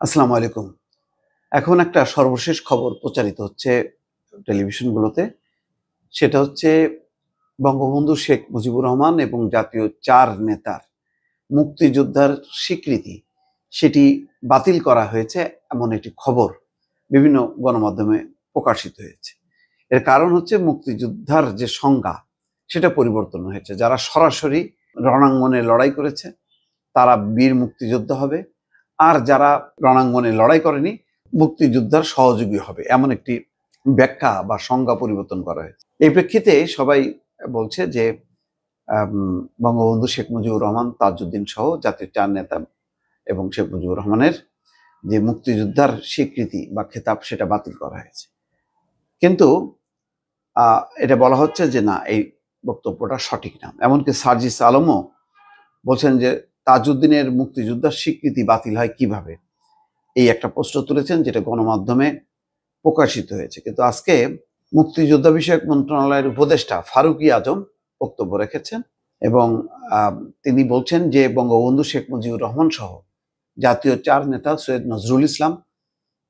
আসসালামু আলাইকুম। এখন একটা সর্বশেষ খবর প্রচারিত হচ্ছে টেলিভিশনগুলোতে। সেটা হচ্ছে বঙ্গবন্ধু শেখ মুজিবুর রহমান এবং জাতীয় ৪ নেতার মুক্তিযোদ্ধার স্বীকৃতি সেটি বাতিল করা হয়েছে এমন একটি খবর বিভিন্ন গণমাধ্যমে প্রকাশিত হয়েছে। এর কারণ হচ্ছে মুক্তিযোদ্ধার যে সংজ্ঞা সেটা পরিবর্তন হয়েছে। যারা সরাসরি রণাঙ্গনে লড়াই করেছে তারা বীর মুক্তিযোদ্ধা হবে, আর যারা রণাঙ্গনে লড়াই করেনি মুক্তিযোদ্ধার সহযোগী হবে, এমন একটি ব্যাখ্যা বা সংজ্ঞা পরিবর্তন করা হয়েছে। এই প্রেক্ষিতে সবাই বলছে যে বঙ্গবন্ধু শেখ মুজিবুর রহমান, তাজউদ্দিন সহ জাতীয় ৪ নেতা এবং শেখ মুজিবুর রহমানের যে মুক্তিযোদ্ধার স্বীকৃতি বা খেতাব সেটা বাতিল করা হয়েছে। কিন্তু এটা বলা হচ্ছে যে না, এই বক্তব্যটা সঠিক না। এমনকি সার্জিস আলমও বলছেন যে তাজউদ্দিনের মুক্তিযোদ্ধার স্বীকৃতি বাতিল হয় কিভাবে, এই একটা প্রশ্ন তুলেছেন, যেটা গণমাধ্যমে প্রকাশিত হয়েছে। কিন্তু আজকে মুক্তিযোদ্ধা বিষয়ক মন্ত্রণালয়ের উপদেষ্টা ফারুকী আজম বক্তব্য রেখেছেন এবং তিনি বলছেন যে বঙ্গবন্ধু শেখ মুজিবুর রহমান সহ জাতীয় ৪ নেতা সৈয়দ নজরুল ইসলাম,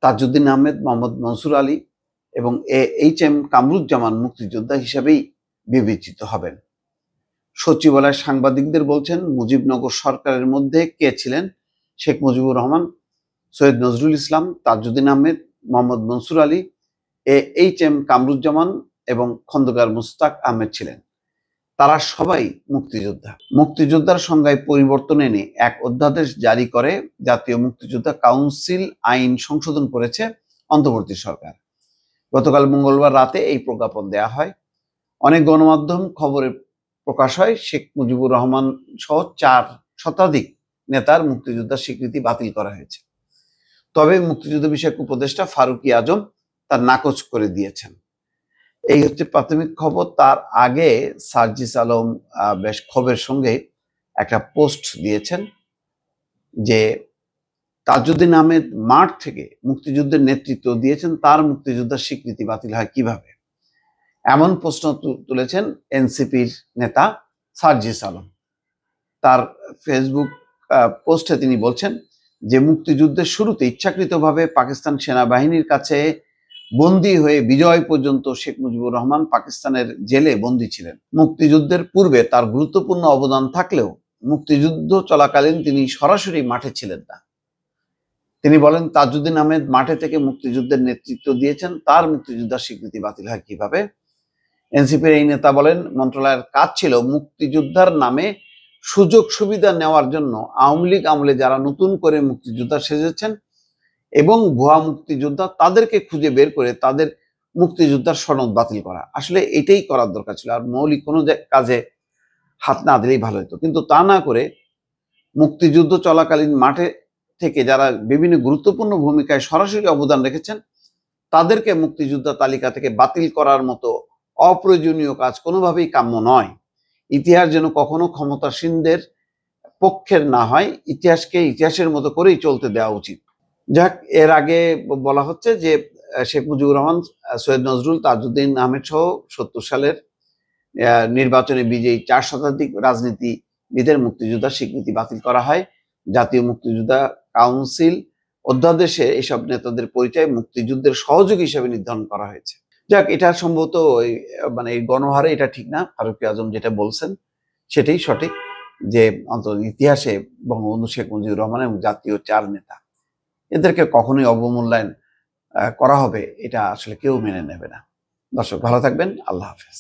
তাজউদ্দিন আহমেদ, মোহাম্মদ মনসুর আলী এবং এইচ.এম. কামরুজ্জামান মুক্তিযোদ্ধা হিসেবেই বিবেচিত হবেন। সচিবালয়ের সাংবাদিকদের বলছেন, মুজিবনগর সরকারের মধ্যে কে ছিলেন? শেখ মুজিবুর রহমান, সৈয়দ নজরুল ইসলাম, তাজউদ্দিন আহমেদ, মোহাম্মদ মনসুর আলী, এইচ.এম. কামরুজ্জামান এবং খন্দকার মুশতাক আহমেদ ছিলেন। তারা সবাই মুক্তিযোদ্ধা। মুক্তিযোদ্ধার সংজ্ঞায় পরিবর্তন এনে এক অধ্যাদেশ জারি করে জাতীয় মুক্তিযোদ্ধা কাউন্সিল আইন সংশোধন করেছে অন্তর্বর্তী সরকার। গতকাল মঙ্গলবার রাতে এই প্রজ্ঞাপন দেয়া হয়। অনেক গণমাধ্যম খবরে প্রকাশ হয় শেখ মুজিবুর রহমান সহ ৪ শতাধিক নেতার মুক্তিযোদ্ধার স্বীকৃতি বাতিল করা হয়েছে। তবে মুক্তিযুদ্ধ বিষয়ক উপদেষ্টা ফারুকী আজম তার নাকচ করে দিয়েছেন। এই হচ্ছে প্রাথমিক খবর। তার আগে সার্জিস আলম বেশ ক্ষোভের সঙ্গে একটা পোস্ট দিয়েছেন যে তাজউদ্দিন আহমেদ মাঠ থেকে মুক্তিযুদ্ধের নেতৃত্ব দিয়েছেন, তার মুক্তিযোদ্ধার স্বীকৃতি বাতিল হয় কিভাবে, এমন প্রশ্ন তুলেছেন এনসিপির নেতা সার্জিস আলম। তার ফেসবুক পোস্টে তিনি বলছেন যে মুক্তিযুদ্ধের শুরুতে ইচ্ছাকৃতভাবে পাকিস্তান সেনাবাহিনীর কাছে বন্দী হয়ে বিজয় পর্যন্ত শেখ মুজিবুর রহমান পাকিস্তানের জেলে বন্দী ছিলেন। মুক্তিযুদ্ধের পূর্বে তার গুরুত্বপূর্ণ অবদান থাকলেও মুক্তিযুদ্ধ চলাকালীন তিনি সরাসরি মাঠে ছিলেন না। তিনি বলেন, তাজউদ্দিন আহমেদ মাঠে থেকে মুক্তিযুদ্ধের নেতৃত্ব দিয়েছেন, তার মুক্তিযোদ্ধার স্বীকৃতি বাতিল হয় কিভাবে? এনসিপির এই নেতা বলেন, মন্ত্রণালয়ের কাজ ছিল মুক্তিযোদ্ধার নামে সুযোগ সুবিধা নেওয়ার জন্য আওয়ামী লীগ আমলে যারা নতুন করে মুক্তিযোদ্ধা সেজেছেন এবং ভুয়া মুক্তিযোদ্ধা তাদেরকে খুঁজে বের করে তাদের মুক্তিযোদ্ধার সনদ বাতিল করা। আসলে এটাই করার দরকার ছিল, আর মৌলিক কোনো কাজে হাত না দিলেই ভালো হতো। কিন্তু তা না করে মুক্তিযুদ্ধ চলাকালীন মাঠে থেকে যারা বিভিন্ন গুরুত্বপূর্ণ ভূমিকায় সরাসরি অবদান রেখেছেন তাদেরকে মুক্তিযোদ্ধা তালিকা থেকে বাতিল করার মতো অপ্রয়োজনীয় কাজ কোনোভাবেই কাম্য নয়। ইতিহাস যেন কখনো ক্ষমতাসীনদের পক্ষের না হয়, ইতিহাসকে ইতিহাসের মতো করেই চলতে দেওয়া উচিত। যাক, এর আগে বলা হচ্ছে যে শেখ মুজিবুর রহমান, সৈয়দ নজরুল, তাজউদ্দিন আহমেদ সহ ৭০ সালের নির্বাচনে বিজয়ী ৪ শতাধিক রাজনীতিবিদের মুক্তিযোদ্ধার স্বীকৃতি বাতিল করা হয়। জাতীয় মুক্তিযোদ্ধা কাউন্সিল অধ্যাদেশে এসব নেতাদের পরিচয় মুক্তিযুদ্ধের সহযোগী হিসেবে নির্ধারণ করা হয়েছে। যাক, এটা সম্ভবত এই গণহারে এটা ঠিক না। ফারুকী আজম যেটা বলছেন সেটাই সঠিক, যে অন্তত ইতিহাসে বঙ্গবন্ধু শেখ মুজিবুর রহমান এবং জাতীয় ৪ নেতা এদেরকে কখনোই অবমূল্যায়ন করা হবে, এটা আসলে কেউ মেনে নেবে না। দর্শক ভালো থাকবেন, আল্লাহ হাফেজ।